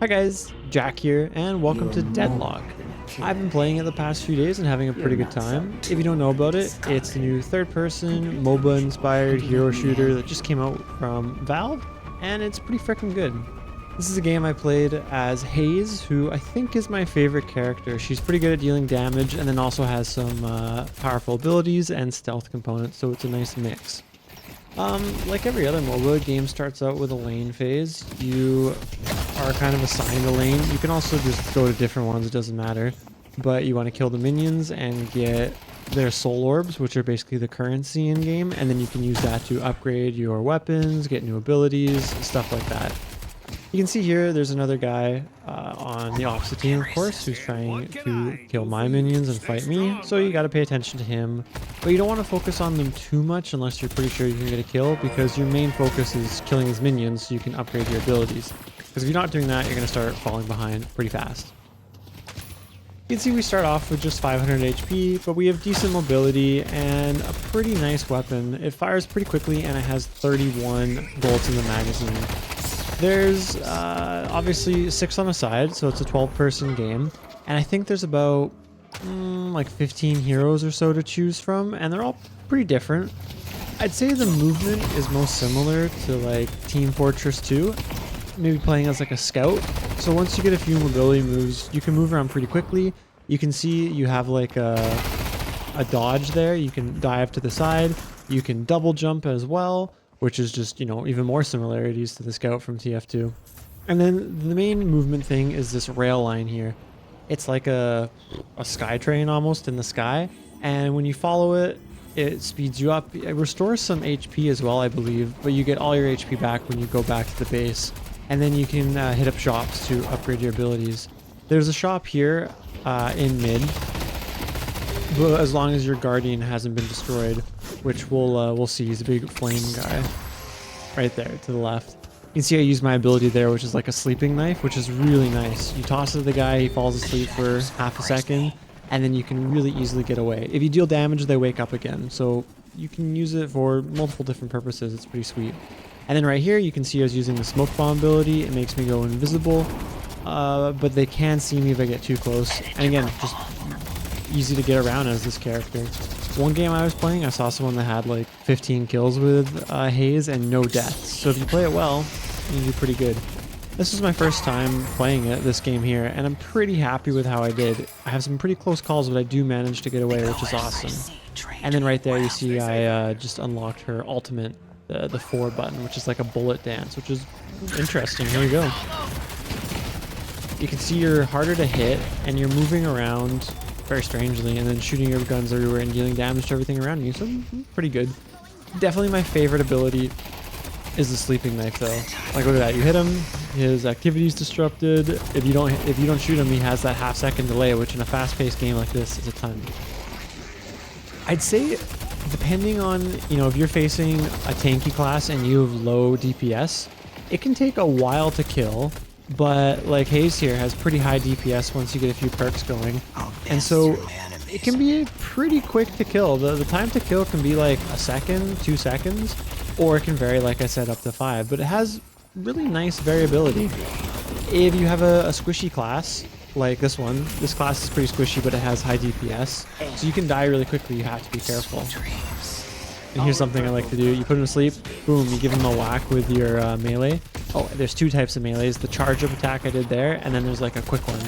Hi guys, Jack here, and welcome to Deadlock. I've been playing it the past few days and having a pretty good time. If you don't know about it, it's the new third-person, MOBA-inspired hero shooter that just came out from Valve, and it's pretty freaking good. This is a game I played as Haze, who I think is my favorite character. She's pretty good at dealing damage and then also has some powerful abilities and stealth components, so it's a nice mix. Like every other MOBA, game starts out with a lane phase. You are kind of assigned a lane. You can also just go to different ones, it doesn't matter. But you want to kill the minions and get their soul orbs, which are basically the currency in game, and then you can use that to upgrade your weapons, get new abilities, stuff like that. You can see here there's another guy on the opposite team, of course, who's trying to kill my minions and fight me, so you gotta pay attention to him. But you don't want to focus on them too much unless you're pretty sure you can get a kill, because your main focus is killing his minions so you can upgrade your abilities. Because if you're not doing that, you're going to start falling behind pretty fast. You can see we start off with just 500 HP, but we have decent mobility and a pretty nice weapon. It fires pretty quickly and it has 31 bullets in the magazine. There's obviously 6 on a side, so it's a 12-person game. And I think there's about like 15 heroes or so to choose from, and they're all pretty different. I'd say the movement is most similar to like Team Fortress 2, maybe playing as like a scout. So once you get a few mobility moves, you can move around pretty quickly. You can see you have like a dodge there. You can dive to the side. You can double jump as well, which is just, you know, even more similarities to the scout from TF2. And then the main movement thing is this rail line here. It's like a sky train almost in the sky, and when you follow it, it speeds you up. It restores some HP as well, I believe, but you get all your HP back when you go back to the base. And then you can hit up shops to upgrade your abilities. There's a shop here in mid, but as long as your guardian hasn't been destroyed, which we'll see. He's a big flame guy right there to the left. You can see I use my ability there, which is like a sleeping knife, which is really nice. You toss it to the guy, he falls asleep for half a second, and then you can really easily get away. If you deal damage, they wake up again. So you can use it for multiple different purposes. It's pretty sweet. And then right here, you can see I was using the smoke bomb ability. It makes me go invisible, but they can see me if I get too close. And again, just easy to get around as this character. One game I was playing, I saw someone that had like 15 kills with Haze and no deaths. So if you play it well, you do pretty good. This is my first time playing this game here, and I'm pretty happy with how I did. I have some pretty close calls, but I do manage to get away, which is awesome. And then right there, you see I just unlocked her ultimate, the 4 button, which is like a bullet dance, which is interesting. Here we go. You can see you're harder to hit, and you're moving around very strangely, and then shooting your guns everywhere and dealing damage to everything around you, so pretty good. Definitely my favorite ability is the sleeping knife though. Like look at that, you hit him, his activity is disrupted. If you don't shoot him, he has that half-second delay, which in a fast-paced game like this is a ton. I'd say depending on, you know, if you're facing a tanky class and you have low DPS, it can take a while to kill. But like Haze here has pretty high DPS once you get a few perks going, and so it can be pretty quick to kill. The time to kill can be like a second, 2 seconds, or it can vary, like I said, up to 5. But it has really nice variability. If you have a squishy class like this one, this class is pretty squishy, but it has high DPS, so you can die really quickly. You have to be careful. And here's something I like to do. You put him to sleep, boom, you give him a whack with your melee. Oh, there's 2 types of melees. The charge up attack I did there, and then there's like a quick one.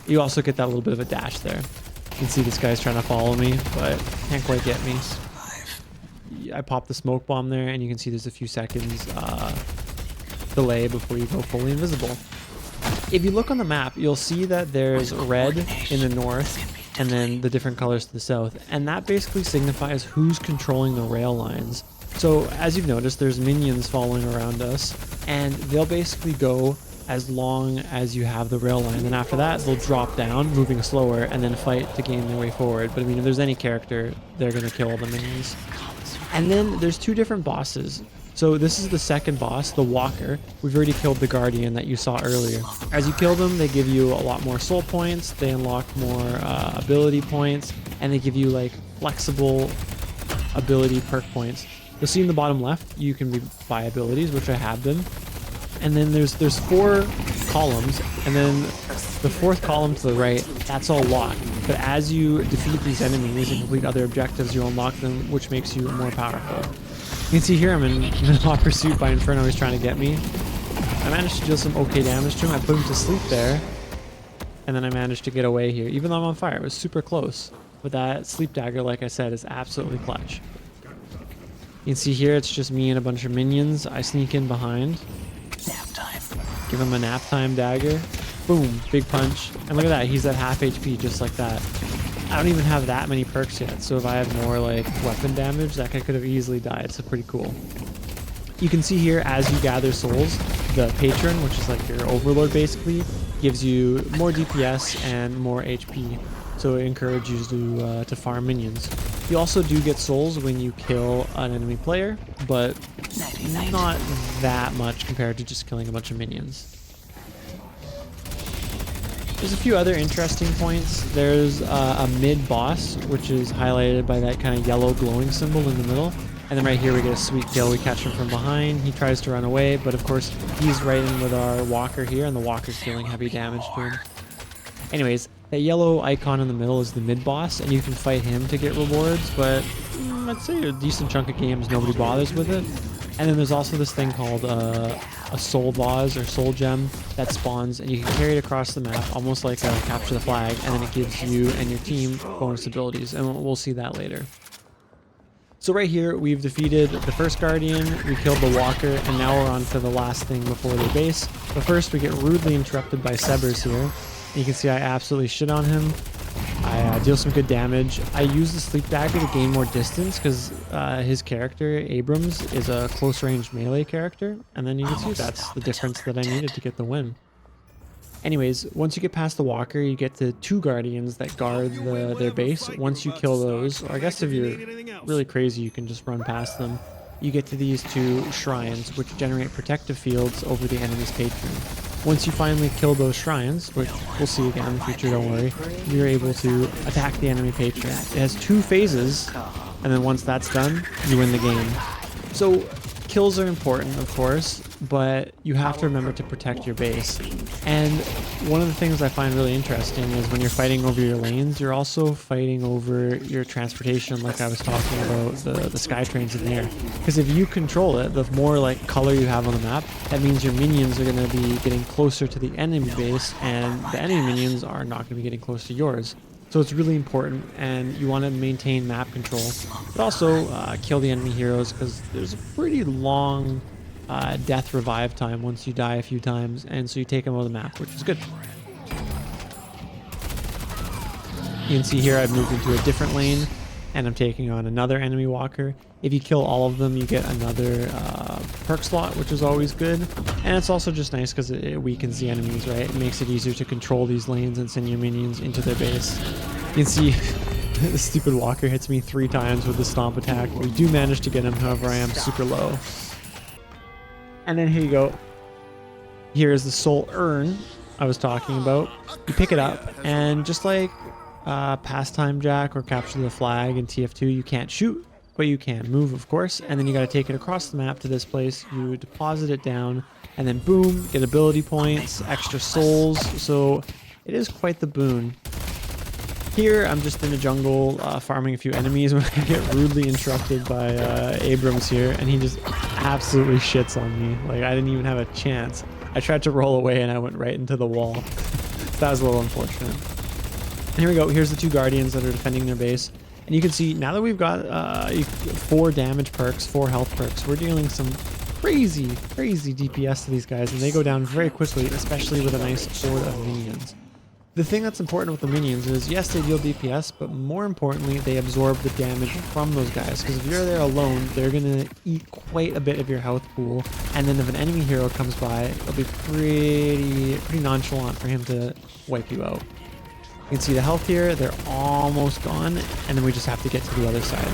You also get that little bit of a dash there. You can see this guy's trying to follow me, but can't quite get me. I popped the smoke bomb there, and you can see there's a few seconds delay before you go fully invisible. If you look on the map, you'll see that there's red in the north, and then the different colors to the south, and that basically signifies who's controlling the rail lines. So as you've noticed, there's minions following around us, and they'll basically go as long as you have the rail line. And after that, they'll drop down, moving slower, and then fight to gain their way forward. But I mean, if there's any character, they're going to kill all the minions. And then there's 2 different bosses. So this is the second boss, the Walker. We've already killed the Guardian that you saw earlier. As you kill them, they give you a lot more soul points, they unlock more ability points, and they give you like flexible ability perk points. You'll see in the bottom left, you can buy abilities, which I have them. And then there's 4 columns, and then the fourth column to the right, that's all locked. But as you defeat these enemies and complete other objectives, you unlock them, which makes you more powerful. You can see here I'm in hot pursuit by Inferno. He's trying to get me. I managed to deal some okay damage to him. I put him to sleep there, and then I managed to get away here, even though I'm on fire. It was super close. But that sleep dagger, like I said, is absolutely clutch. You can see here it's just me and a bunch of minions. I sneak in behind. Nap time. Give him a nap time dagger. Boom, big punch. And look at that, he's at half HP just like that. I don't even have that many perks yet, so if I had more like weapon damage, that guy could have easily died. So pretty cool. You can see here as you gather souls, the patron, which is like your overlord basically, gives you more DPS and more HP. So it encourages you to farm minions. You also do get souls when you kill an enemy player, but not that much compared to just killing a bunch of minions. There's a few other interesting points. There's a mid-boss, which is highlighted by that kind of yellow glowing symbol in the middle. And then right here we get a sweet kill. We catch him from behind. He tries to run away, but of course he's right in with our walker here, and the walker's dealing heavy damage to him. Anyways, that yellow icon in the middle is the mid-boss, and you can fight him to get rewards, but I'd say a decent chunk of games nobody bothers with it. And then there's also this thing called a soul vase or soul gem that spawns, and you can carry it across the map almost like a capture the flag, and then it gives you and your team bonus abilities, and we'll see that later. So right here we've defeated the first guardian, we killed the walker, and now we're on to the last thing before their base. But first we get rudely interrupted by Sebers here. You can see I absolutely shit on him. I deal some good damage. I use the sleep dagger to gain more distance because his character, Abrams, is a close range melee character. And then you can see that's the difference that I needed to get the win. Anyways, once you get past the walker, you get to 2 guardians that guard their base. Once you kill those, or I guess if you're really crazy, you can just run past them. You get to these 2 shrines, which generate protective fields over the enemy's patron. Once you finally kill those shrines, which we'll see again in the future, don't worry, you're able to attack the enemy patron. It has 2 phases, and then once that's done, you win the game. So kills are important, of course, but you have to remember to protect your base. And one of the things I find really interesting is when you're fighting over your lanes, you're also fighting over your transportation, like I was talking about the sky trains in the air. Because if you control it, the more like color you have on the map, that means your minions are going to be getting closer to the enemy base, and the enemy minions are not going to be getting close to yours. So it's really important, and you want to maintain map control, but also kill the enemy heroes, because there's a pretty long death revive time once you die a few times, and so you take them out of the map, which is good. You can see here I've moved into a different lane, and I'm taking on another enemy walker. If you kill all of them, you get another perk slot, which is always good. And it's also just nice because it weakens the enemies, right? It makes it easier to control these lanes and send your minions into their base. You can see the stupid walker hits me 3 times with the stomp attack. We do manage to get him, however I am super low. And then here you go. Here is the soul urn I was talking about. You pick it up, and just like Pastime Jack or Capture the Flag in TF2, you can't shoot, but you can move, of course. And then you got to take it across the map to this place. You deposit it down, and then boom, get ability points, extra souls. So it is quite the boon. Here I'm just in the jungle farming a few enemies when I get rudely interrupted by Abrams here, and he just absolutely shits on me. Like, I didn't even have a chance. I tried to roll away and I went right into the wall. That was a little unfortunate. And here we go. Here's the 2 guardians that are defending their base. And you can see now that we've got 4 damage perks, 4 health perks, we're dealing some crazy DPS to these guys, and they go down very quickly, especially with a nice horde of minions. The thing that's important with the minions is, yes, they deal DPS, but more importantly, they absorb the damage from those guys. Because if you're there alone, they're going to eat quite a bit of your health pool. And then if an enemy hero comes by, it'll be pretty nonchalant for him to wipe you out. You can see the health here, they're almost gone, and then we just have to get to the other side.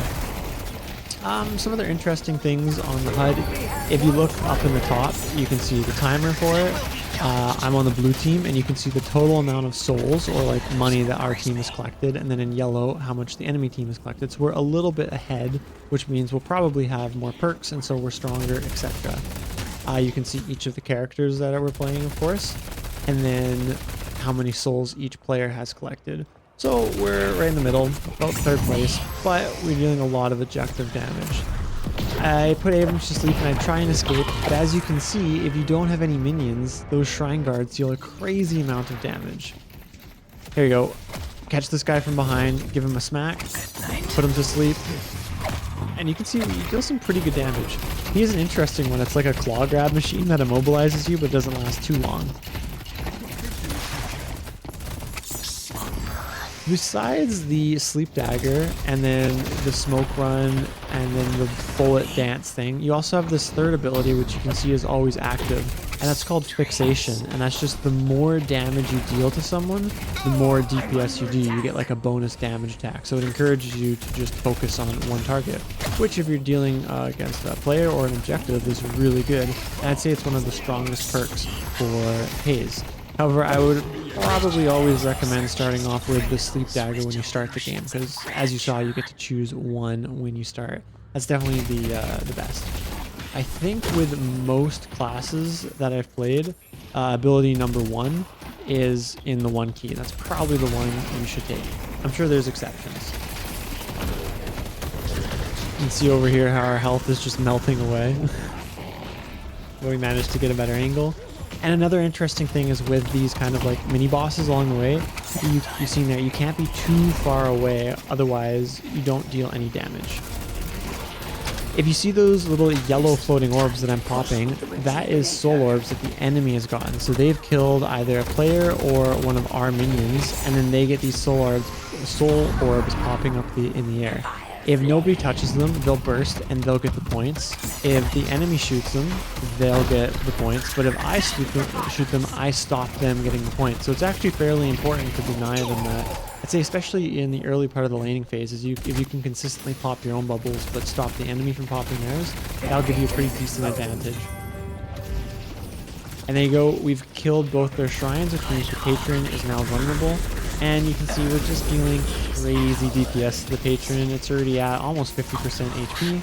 Some other interesting things on the HUD. If you look up in the top, you can see the timer for it. I'm on the blue team, and you can see the total amount of souls, or like money, that our team has collected, and then in yellow how much the enemy team has collected. So we're a little bit ahead, which means we'll probably have more perks, and so we're stronger, etc. You can see each of the characters that we're playing, of course. and then how many souls each player has collected. So we're right in the middle, about 3rd place, but we're dealing a lot of objective damage. I put Abrams to sleep and I try and escape, but as you can see, if you don't have any minions, those shrine guards deal a crazy amount of damage. Here you go. Catch this guy from behind, give him a smack, put him to sleep, and you can see he deals some pretty good damage. He is an interesting one. It's like a claw grab machine that immobilizes you but doesn't last too long. Besides the sleep dagger and then the smoke run and then the bullet dance thing, you also have this 3rd ability which you can see is always active, and that's called fixation, and that's just the more damage you deal to someone, the more DPS you do. You get like a bonus damage attack, so it encourages you to just focus on one target, which if you're dealing against a player or an objective is really good, and I'd say it's one of the strongest perks for Haze. However, I would probably always recommend starting off with the sleep dagger when you start the game, because as you saw, you get to choose one when you start. That's definitely the best. I think with most classes that I've played, ability number 1 is in the 1 key. That's probably the one you should take. I'm sure there's exceptions. You can see over here how our health is just melting away. We managed to get a better angle. And another interesting thing is with these kind of like mini bosses along the way, you've seen there, you can't be too far away, otherwise you don't deal any damage. If you see those little yellow floating orbs that I'm popping, that is soul orbs that the enemy has gotten. So they've killed either a player or one of our minions, and then they get these soul orbs popping up in the air. If nobody touches them, they'll burst and they'll get the points. If the enemy shoots them, they'll get the points. But if I shoot them, I stop them getting the points. So it's actually fairly important to deny them that. I'd say especially in the early part of the laning phase, if you can consistently pop your own bubbles but stop the enemy from popping theirs, that'll give you a pretty decent advantage. And there you go, we've killed both their shrines, which means the patron is now vulnerable. And you can see we're just dealing crazy DPS to the patron. It's already at almost 50% HP.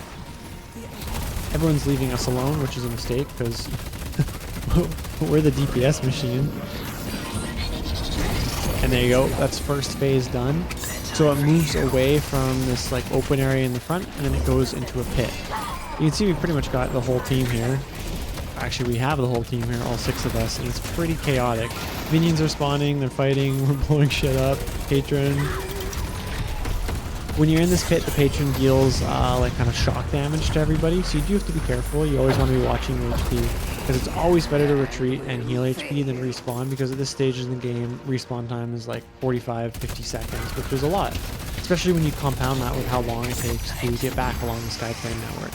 Everyone's leaving us alone, which is a mistake because we're the DPS machine. And there you go, that's 1st phase done. So it moves away from this like open area in the front, and then it goes into a pit. You can see we pretty much got the whole team here. Actually, we have the whole team here, all 6 of us, and it's pretty chaotic. Minions are spawning, they're fighting, we're blowing shit up. Patron. When you're in this pit, the patron deals like kind of shock damage to everybody, so you do have to be careful. You always want to be watching your HP, because it's always better to retreat and heal HP than respawn, because at this stage in the game, respawn time is like 45-50 seconds, which is a lot. Especially when you compound that with how long it takes to get back along the Skytrain network.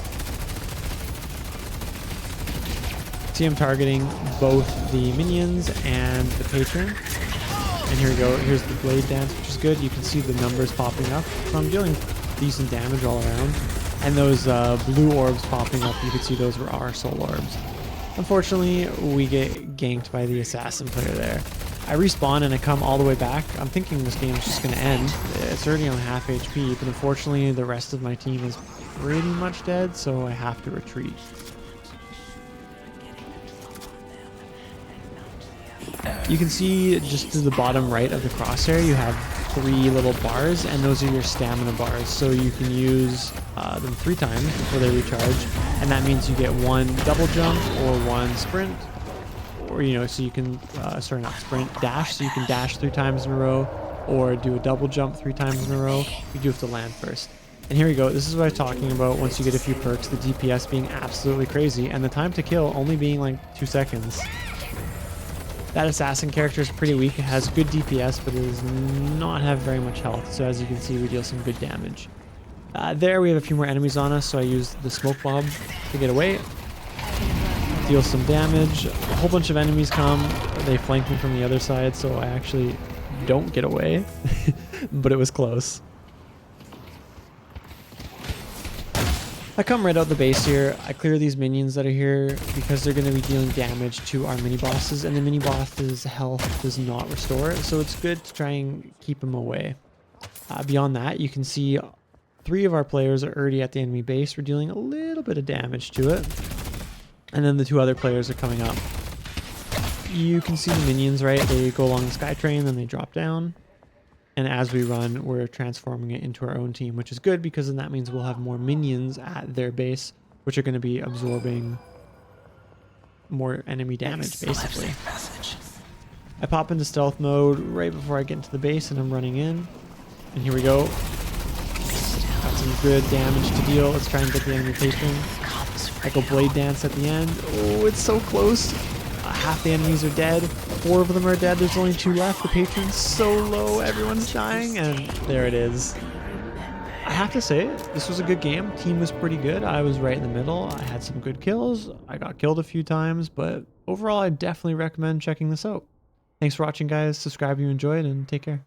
See, I'm targeting both the minions and the patron. And here we go. Here's the blade dance, which is good. You can see the numbers popping up. So I'm dealing decent damage all around. And those blue orbs popping up, you can see those were our soul orbs. Unfortunately, we get ganked by the assassin player there. I respawn and I come all the way back. I'm thinking this game is just going to end. It's already on half HP, but unfortunately the rest of my team is pretty much dead, so I have to retreat. You can see just to the bottom right of the crosshair, you have 3 little bars, and those are your stamina bars. So you can use them 3 times before they recharge, and that means you get 1 double jump or 1 sprint, or so you can sorry, not sprint, dash. So you can dash 3 times in a row, or do a double jump 3 times in a row. You do have to land first. And here we go. This is what I'm talking about. Once you get a few perks, the DPS being absolutely crazy, and the time to kill only being like 2 seconds. That assassin character is pretty weak. It has good DPS, but it does not have very much health. So as you can see, we deal some good damage. There we have a few more enemies on us, so I used the smoke bomb to get away. Deal some damage. A whole bunch of enemies come. They flank me from the other side, so I actually don't get away. But it was close. I come right out the base here. I clear these minions that are here because they're going to be dealing damage to our mini bosses, and the mini boss's health does not restore, so it's good to try and keep them away. Beyond that, you can see 3 of our players are already at the enemy base. We're dealing a little bit of damage to it, and then the 2 other players are coming up. you can see the minions, right? They go along the sky train, then they drop down. And as we run, we're transforming it into our own team, which is good because then that means we'll have more minions at their base, which are going to be absorbing more enemy damage, basically. I pop into stealth mode right before I get into the base and I'm running in. And here we go. Got some good damage to deal. Let's try and get the enemy patron. I go blade dance at the end. Oh, it's so close. Half the enemies are dead. 4 of them are dead. There's only 2 left. The patron's so low. Everyone's dying. And there it is. I have to say, this was a good game. Team was pretty good. I was right in the middle. I had some good kills. I got killed a few times. But overall, I definitely recommend checking this out. Thanks for watching, guys. Subscribe if you enjoyed, and take care.